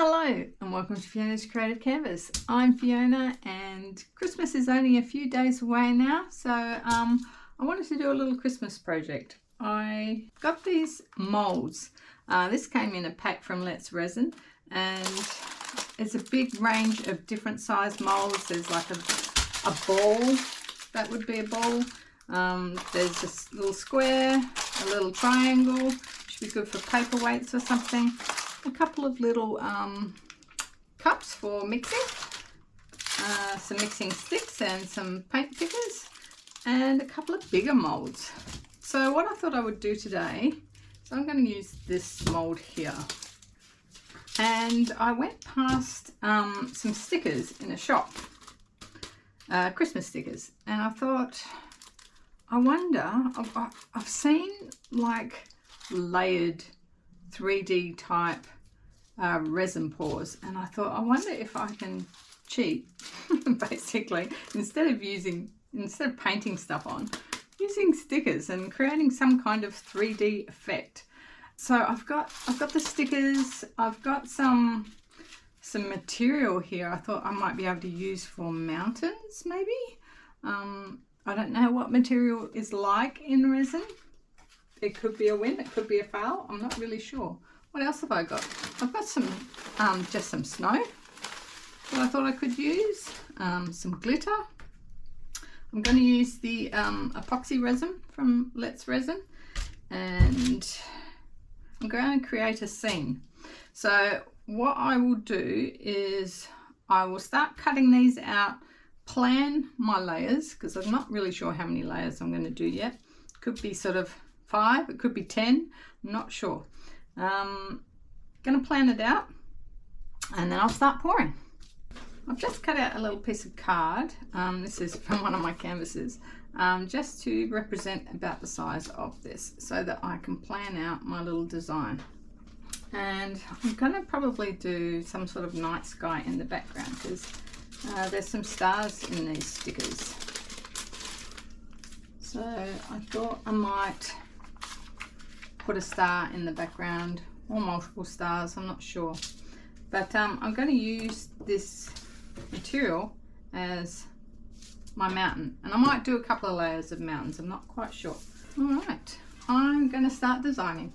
Hello and welcome to Fiona's Creative Canvas. I'm Fiona and Christmas is only a few days away now, so I wanted to do a little Christmas project. I got these molds. This came in a pack from Resin, and it's a big range of different size molds. There's like a ball, that would be a ball. There's this little square, a little triangle, should be good for paperweights or something. A couple of little cups for mixing, some mixing sticks and some paint pickers, and a couple of bigger molds. So what I thought I would do today, so I'm going to use this mold here, and I went past some stickers in a shop, Christmas stickers, and I thought, I wonder, I've seen like layered 3D type resin pours, and I thought, I wonder if I can cheat basically, instead of painting stuff on, using stickers and creating some kind of 3D effect. So I've got the stickers, I've got some material here I thought I might be able to use for mountains maybe. I don't know what material is like in resin. It could be a win, it could be a fail, I'm not really sure. What else have I got? I've got some, just some snow that I thought I could use, some glitter. I'm going to use the epoxy resin from Resin, and I'm going to create a scene. So what I will do is I will start cutting these out, plan my layers, because I'm not really sure how many layers I'm going to do yet. Could be sort of 5, it could be 10, I'm not sure. Gonna plan it out and then I'll start pouring. I've just cut out a little piece of card. This is from one of my canvases, just to represent about the size of this so that I can plan out my little design. And I'm gonna probably do some sort of night sky in the background because there's some stars in these stickers. So I thought I might put a star in the background or multiple stars, I'm not sure, but I'm going to use this material as my mountain, and I might do a couple of layers of mountains, I'm not quite sure. All right, I'm going to start designing.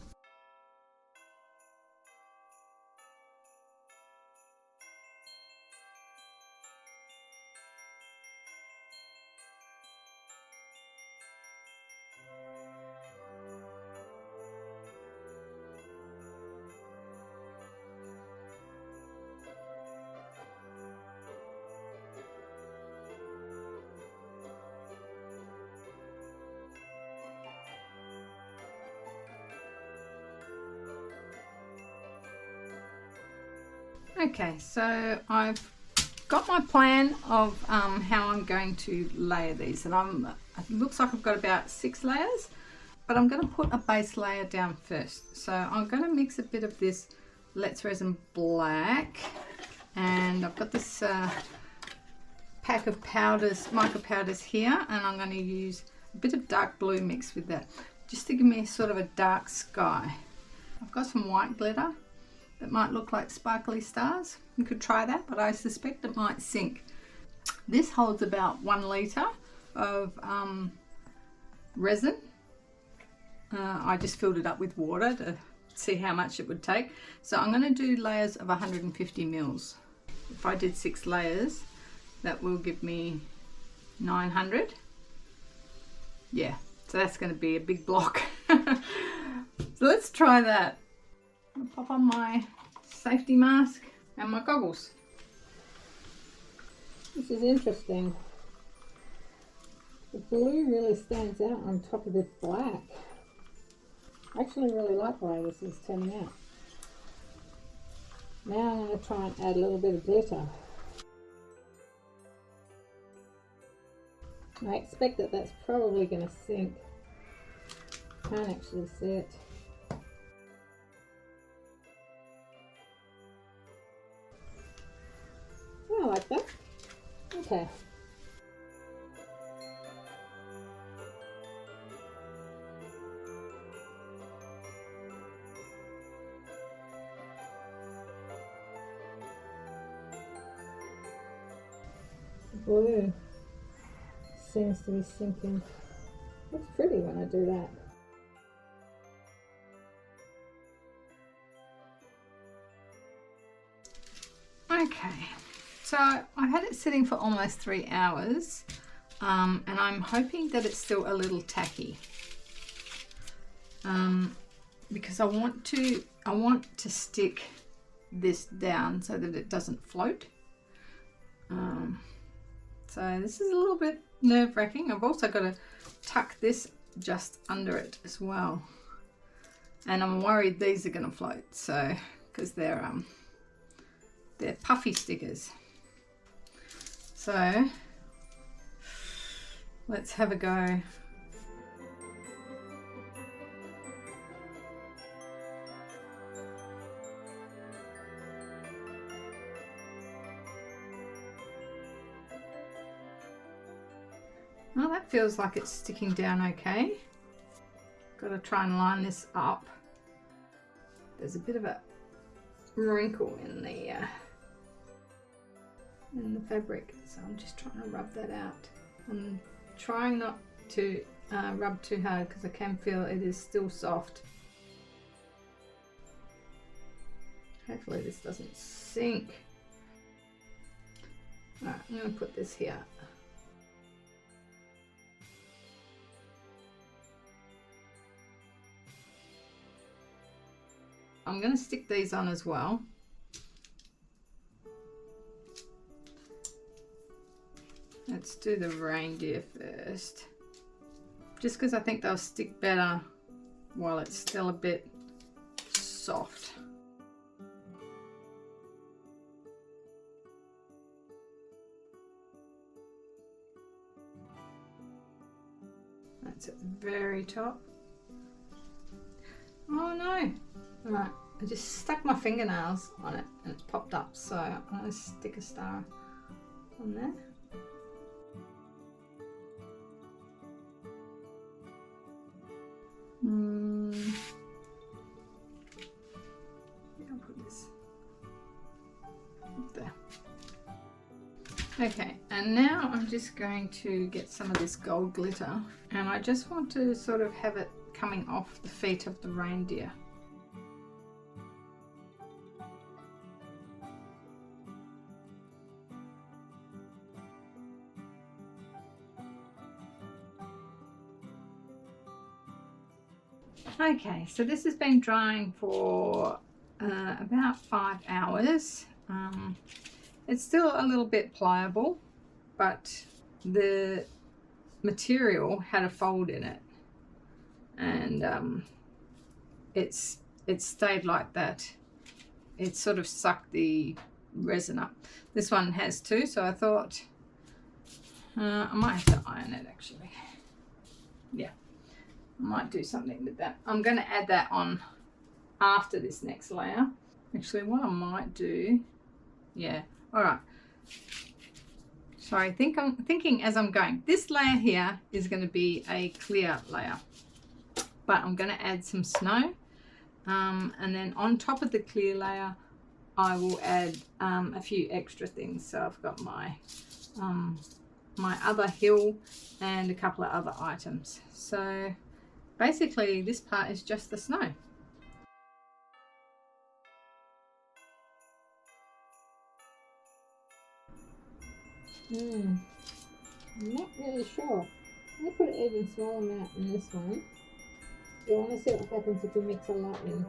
Okay, so I've got my plan of how I'm going to layer these, and it looks like I've got about 6 layers, but I'm going to put a base layer down first. So I'm going to mix a bit of this Resin black, and I've got this pack of powders, micro powders here, and I'm going to use a bit of dark blue mixed with that just to give me sort of a dark sky. I've got some white glitter that might look like sparkly stars. You could try that, but I suspect it might sink. This holds about 1 litre of resin. I just filled it up with water to see how much it would take. So I'm going to do layers of 150 mils. If I did 6 layers, that will give me 900. Yeah, so that's going to be a big block. So let's try that. I'll pop on my safety mask and my goggles. This is interesting. The blue really stands out on top of this black. I actually really like the way this is turning out. Now I'm going to try and add a little bit of glitter. I expect that that's probably going to sink. Can't actually see it. I like that. Okay. glue seems to be sinking. Looks pretty when I do that. Okay, so I've had it sitting for almost 3 hours, and I'm hoping that it's still a little tacky, because I want to stick this down so that it doesn't float. So this is a little bit nerve-wracking. I've also got to tuck this just under it as well, and I'm worried these are going to float, so because they're puffy stickers. So let's have a go. Well, that feels like it's sticking down okay. Got to try and line this up. There's a bit of a wrinkle in the fabric, so I'm just trying to rub that out. I'm trying not to rub too hard because I can feel it is still soft. Hopefully this doesn't sink. Alright, I'm going to put this here. I'm going to stick these on as well. Let's do the reindeer first, just because I think they'll stick better while it's still a bit soft. That's at the very top. Oh no! Right, I just stuck my fingernails on it and it's popped up, so I'm going to stick a star on there. I'll put this up there. Okay, and now I'm just going to get some of this gold glitter, and I just want to sort of have it coming off the feet of the reindeer. Okay, so this has been drying for about 5 hours. It's still a little bit pliable, but the material had a fold in it, and it stayed like that. It sort of sucked the resin up. This one has too, so I thought I might have to iron it actually. Yeah. I might do something with that. I'm going to add that on after this next layer. Actually, what I might do, yeah, all right. So I'm thinking as I'm going. This layer here is going to be a clear layer, but I'm going to add some snow, and then on top of the clear layer, I will add a few extra things. So I've got my my other hill and a couple of other items. So basically this part is just the snow. I'm not really sure. I'm going to put an even smaller amount in this one. You want to see what happens if you mix a lot in.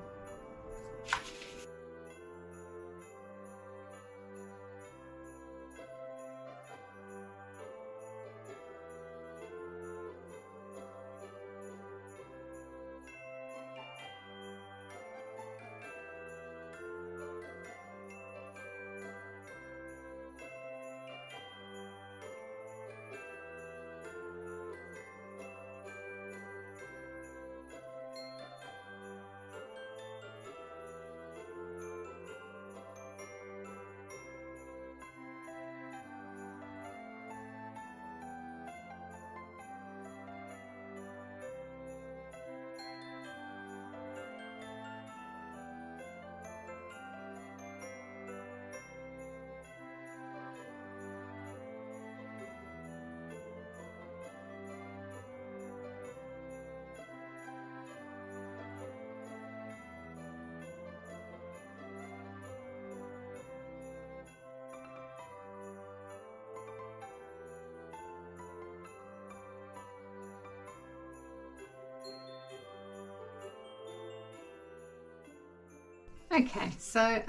Okay, so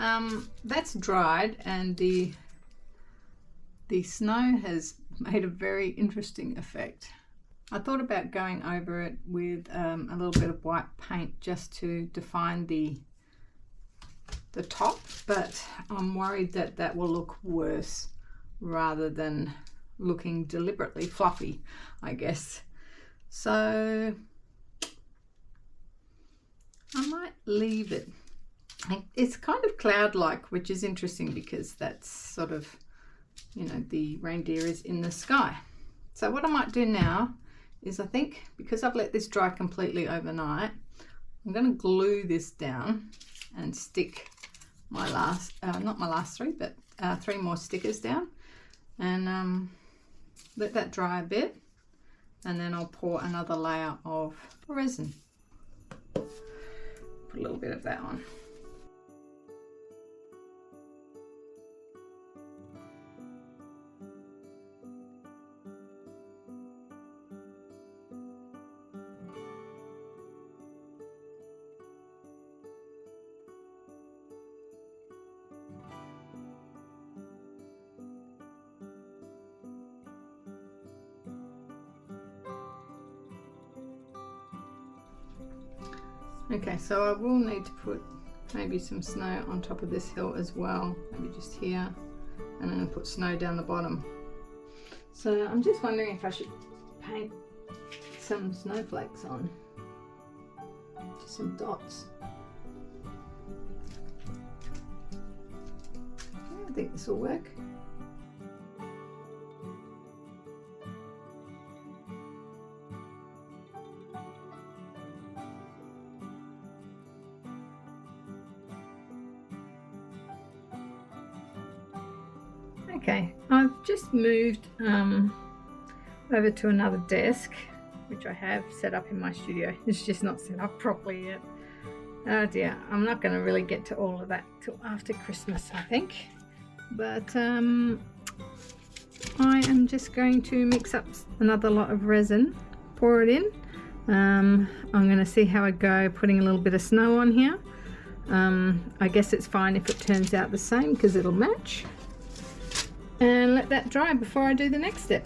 that's dried, and the snow has made a very interesting effect. I thought about going over it with a little bit of white paint just to define the top, but I'm worried that that will look worse rather than looking deliberately fluffy, I guess. So I might leave it. It's kind of cloud-like, which is interesting because that's sort of, you know, the reindeer is in the sky. So what I might do now is, I think because I've let this dry completely overnight, I'm going to glue this down and stick my last, not my last three, but 3 more stickers down, and let that dry a bit, and then I'll pour another layer of resin. Put a little bit of that on. Okay, so I will need to put maybe some snow on top of this hill as well, maybe just here, and then put snow down the bottom. So I'm just wondering if I should paint some snowflakes on, just some dots. I think this will work. Okay, I've just moved over to another desk, which I have set up in my studio. It's just not set up properly yet. Oh dear, I'm not going to really get to all of that till after Christmas, I think. But I am just going to mix up another lot of resin, pour it in. I'm going to see how I go putting a little bit of snow on here. I guess it's fine if it turns out the same because it'll match. And let that dry before I do the next step.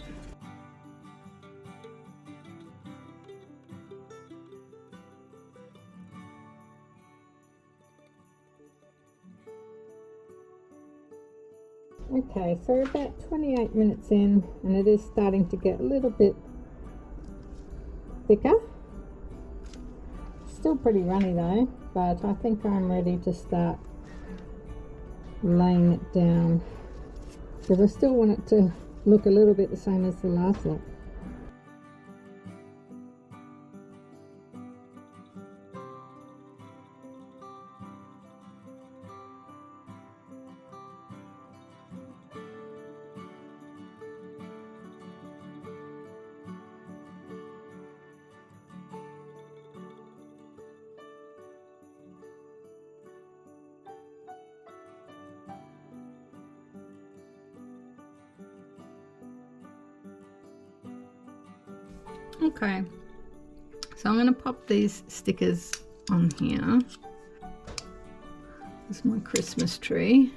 Okay, so we're about 28 minutes in, and it is starting to get a little bit thicker. Still pretty runny though, but I think I'm ready to start laying it down, because I still want it to look a little bit the same as the last lot. Okay, so I'm going to pop these stickers on here. This is my Christmas tree.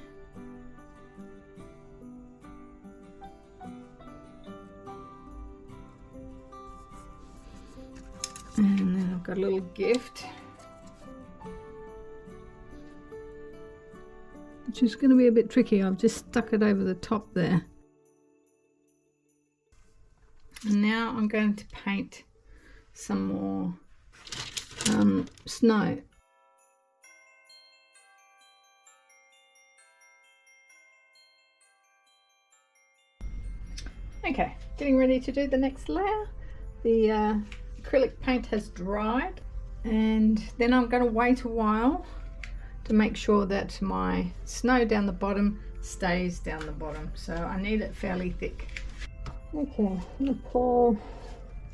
And then I've got a little gift, which is going to be a bit tricky. I've just stuck it over the top there. And now I'm going to paint some more snow. Okay, getting ready to do the next layer. The acrylic paint has dried, and then I'm going to wait a while to make sure that my snow down the bottom stays down the bottom. So I need it fairly thick. Okay, I'm going to pour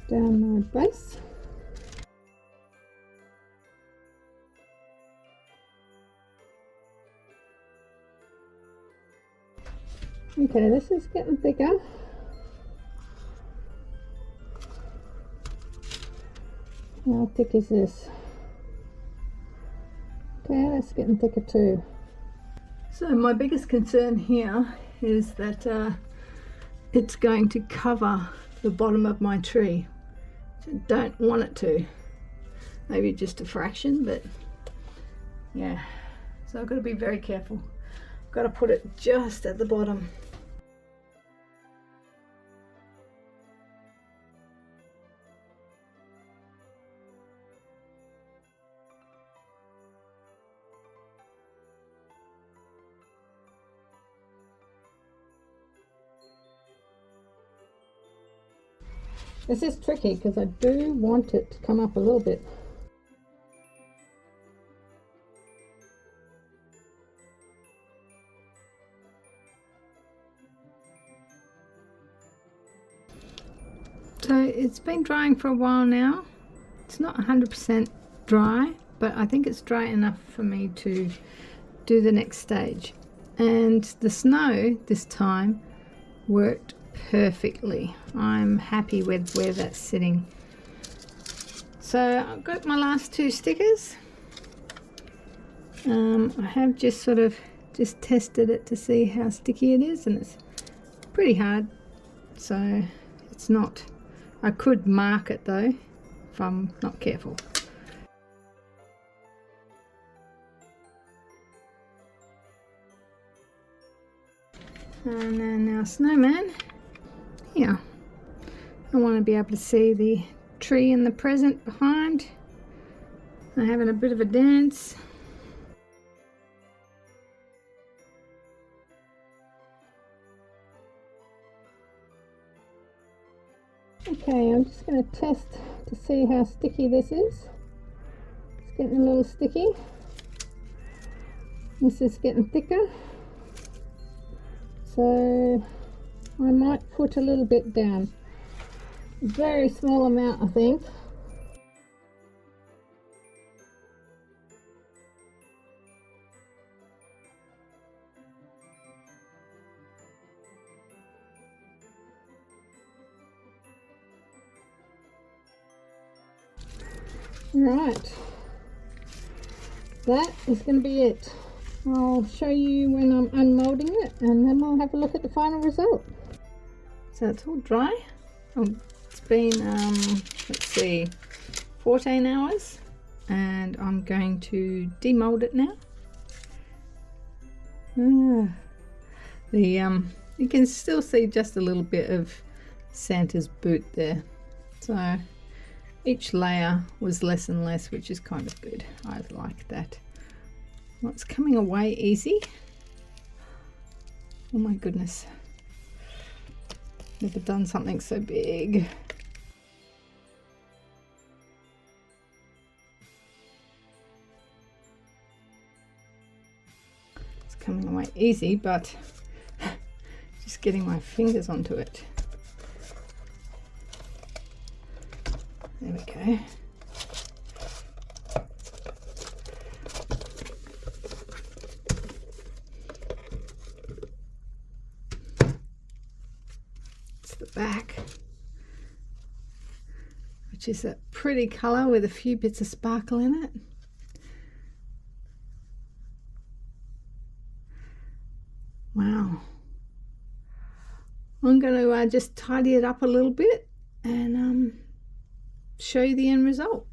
down my base. Okay, this is getting bigger. How thick is this? Okay, that's getting thicker too. So my biggest concern here is that it's going to cover the bottom of my tree. I don't want it to. Maybe just a fraction, but yeah. So I've got to be very careful. I've got to put it just at the bottom. This is tricky because I do want it to come up a little bit. So it's been drying for a while now. It's not 100% dry, but I think it's dry enough for me to do the next stage. And the snow this time worked perfectly. I'm happy with where that's sitting. So I've got my last two stickers. I have just sort of tested it to see how sticky it is, and it's pretty hard, so it's not. I could mark it though if I'm not careful. And then our snowman. Here, I want to be able to see the tree in the present behind. They're having a bit of a dance. Okay, I'm just going to test to see how sticky this is. It's getting a little sticky. This is getting thicker. So I might put a little bit down. A very small amount, I think. Right, that is going to be it. I'll show you when I'm unmolding it, and then we'll have a look at the final result. So it's all dry. It's been let's see, 14 hours, and I'm going to demold it now. You can still see just a little bit of Santa's boot there, so each layer was less and less, which is kind of good. I like that. Well, it's coming away easy. Oh my goodness, never done something so big. It's coming away easy, but just getting my fingers onto it. There we go. It's the back, which is a pretty colour with a few bits of sparkle in it. Wow. I'm going to just tidy it up a little bit and show you the end result.